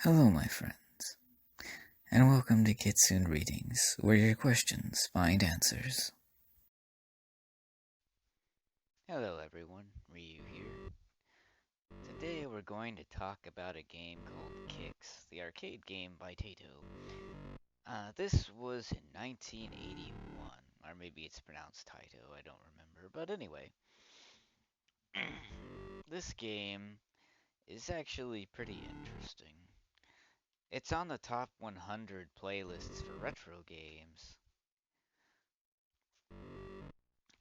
Hello, my friends, and welcome to Kitsune Readings, where your questions find answers. Hello everyone, Ryu here. Today we're going to talk about a game called Kicks, the arcade game by Taito. This was in 1981, or maybe it's pronounced Taito, I don't remember. But anyway, this game is actually pretty interesting. It's on the top 100 playlists for retro games.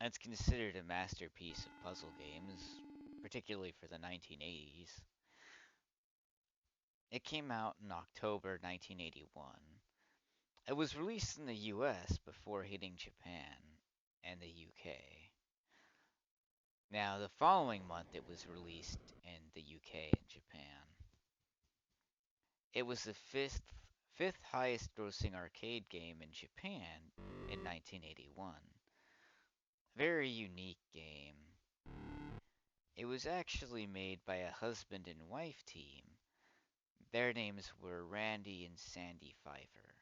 It's considered a masterpiece of puzzle games, particularly for the 1980s. It came out in October 1981. It was released in the US before hitting Japan and the UK. Now, the following month it was released in the UK and Japan. It was the fifth highest grossing arcade game in Japan in 1981. Very unique game. It was actually made by a husband and wife team. Their names were Randy and Sandy Pfeiffer.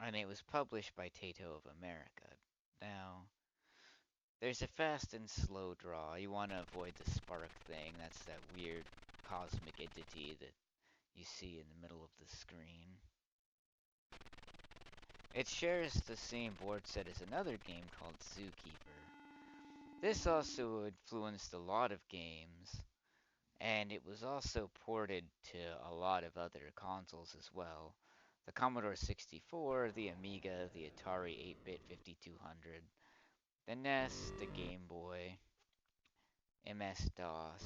And it was published by Taito of America. Now, there's a fast and slow draw. You want to avoid the spark thing. That's that weird cosmic entity that you see in the middle of the screen. It shares the same board set as another game called Zookeeper. This also influenced a lot of games, and it was also ported to a lot of other consoles as well. The Commodore 64, the Amiga, the Atari 8-bit 5200, the NES, the Game Boy, MS-DOS.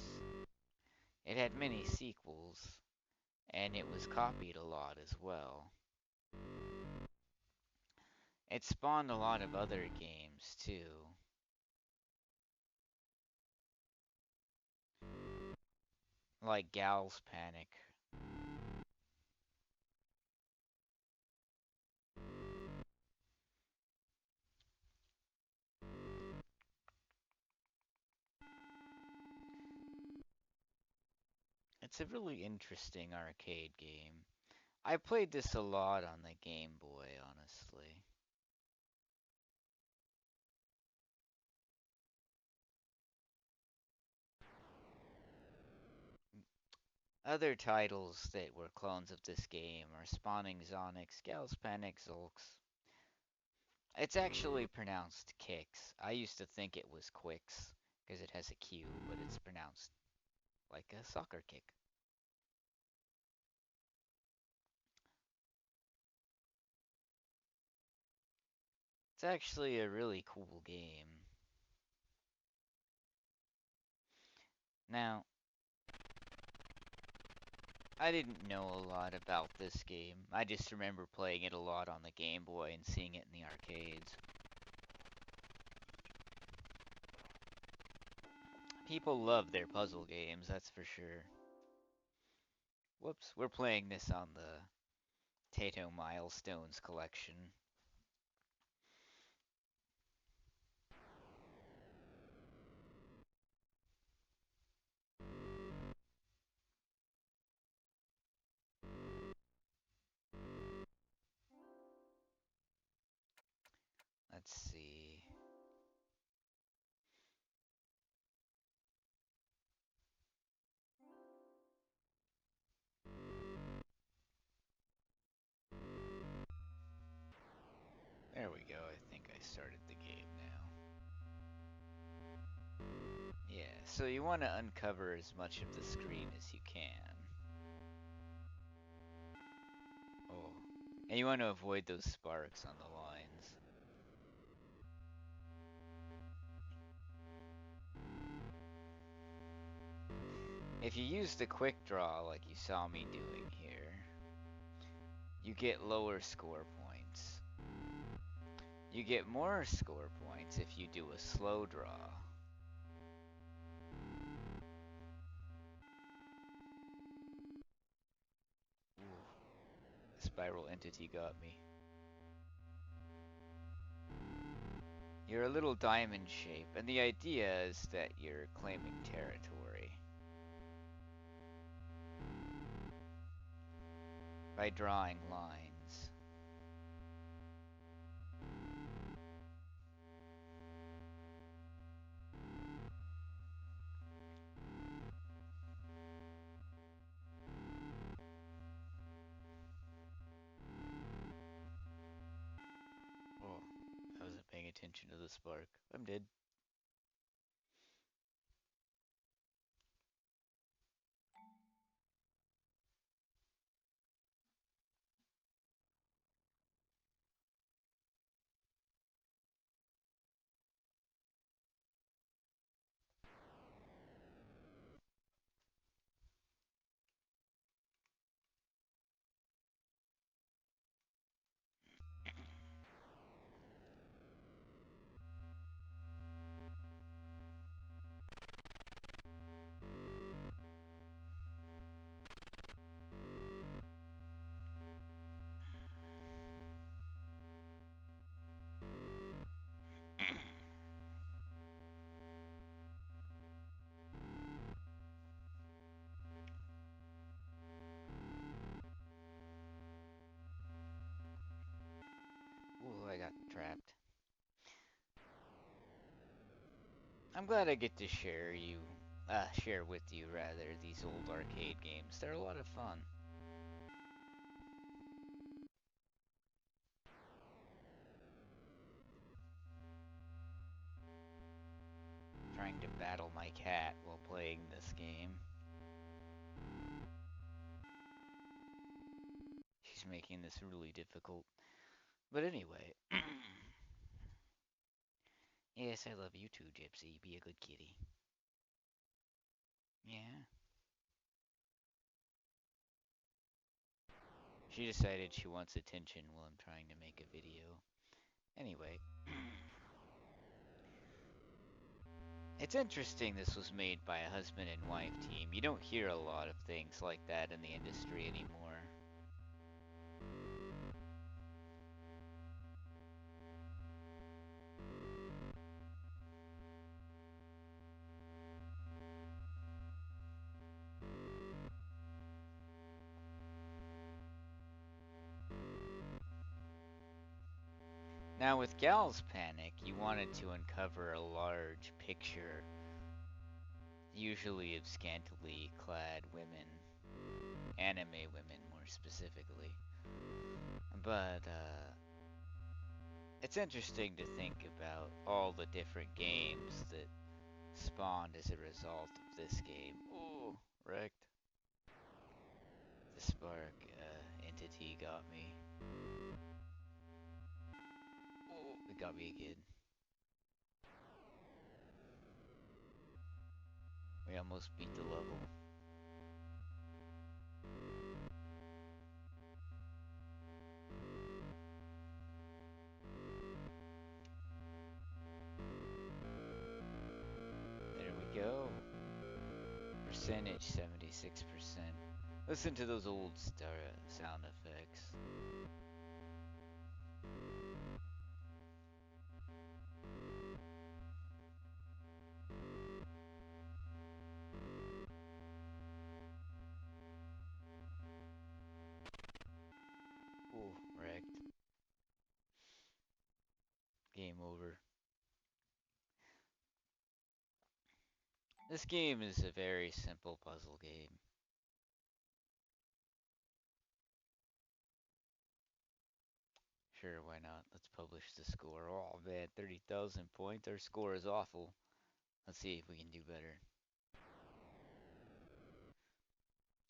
It had many sequels, and it was copied a lot as well. It spawned a lot of other games too. Like Gal's Panic. It's a really interesting arcade game. I played this a lot on the Game Boy, honestly. Other titles that were clones of this game are Spawning Zonix, Gal's Panic, Zolks. It's actually pronounced Kicks. I used to think it was Quicks because it has a Q, but it's pronounced like a soccer kick. It's actually a really cool game. Now, I didn't know a lot about this game. I just remember playing it a lot on the Game Boy and seeing it in the arcades. People love their puzzle games, that's for sure. Whoops, we're playing this on the Taito Milestones collection. Let's see. There we go, I think I started the game now. Yeah, so you want to uncover as much of the screen as you can. Oh, and you want to avoid those sparks on the lines. If you use the quick draw like you saw me doing here, you get lower score points. You get more score points if you do a slow draw. Ooh, the spiral entity got me. You're a little diamond shape, and the idea is that you're claiming territory. by drawing lines. Oh, I wasn't paying attention to the spark. I'm dead. Ooh, I got trapped. I'm glad I get to share with you rather, these old arcade games. They're a lot of fun. Trying to battle my cat while playing this game. She's making this really difficult. But anyway. Yes, I love you too, Gypsy. Be a good kitty. Yeah. She decided she wants attention while I'm trying to make a video. Anyway. It's interesting this was made by a husband and wife team. You don't hear a lot of things like that in the industry anymore. Now with Gal's Panic, you wanted to uncover a large picture, usually of scantily clad women, anime women more specifically. But it's interesting to think about all the different games that spawned as a result of this game. Oh, wrecked. The spark entity got me. Oh, it got me again. We almost beat the level. There we go. Percentage 76%. Listen to those old sound effects. Ooh, wrecked. Game over. This game is a very simple puzzle game. Sure, why not? Let's publish the score. Oh man, 30,000 points. Our score is awful. Let's see if we can do better.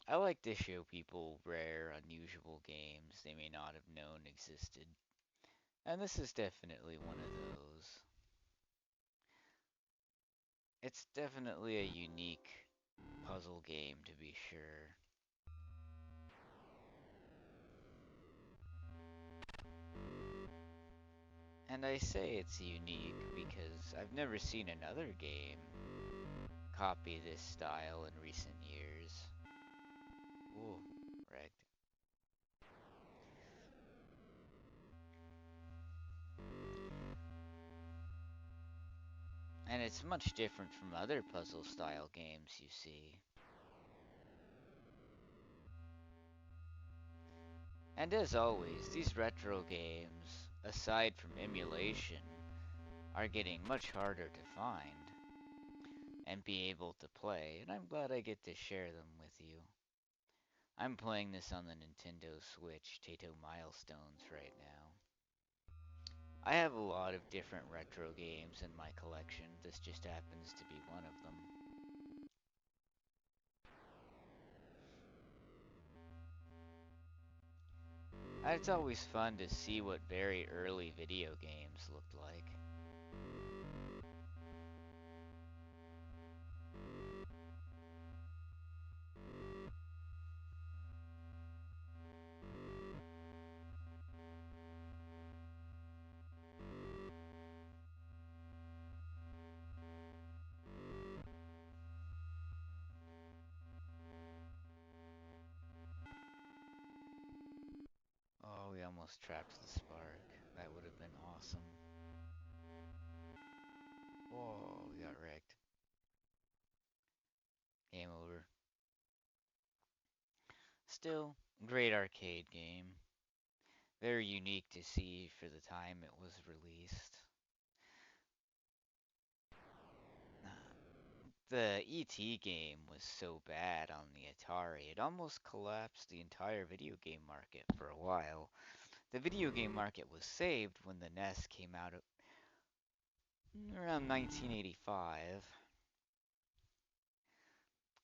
I like to show people rare, unusual games they may not have known existed. And this is definitely one of those. It's definitely a unique puzzle game, to be sure. And I say it's unique because I've never seen another game copy this style in recent years. Ooh, wrecked. And it's much different from other puzzle style games you see. And as always, these retro games, aside from emulation, are getting much harder to find and be able to play, and I'm glad I get to share them with you. I'm playing this on the Nintendo Switch Taito Milestones right now. I have a lot of different retro games in my collection. This just happens to be one of them. It's always fun to see what very early video games looked like. Oh, we almost trapped the spark. That would have been awesome. Oh, we got wrecked. Game over. Still, great arcade game. Very unique to see for the time it was released. The ET game was so bad on the Atari, it almost collapsed the entire video game market for a while. The video game market was saved when the NES came out around 1985.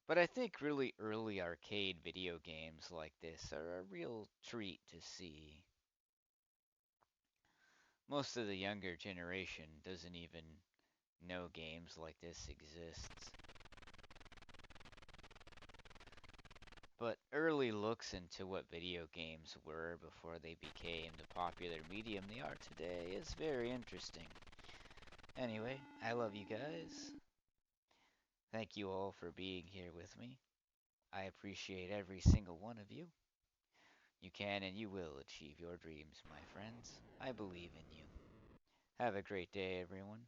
But I think really early arcade video games like this are a real treat to see. Most of the younger generation doesn't even know games like this exists. But early looks into what video games were before they became the popular medium they are today is very interesting. Anyway, I love you guys. Thank you all for being here with me. I appreciate every single one of you. You can and you will achieve your dreams, my friends. I believe in you. Have a great day, everyone.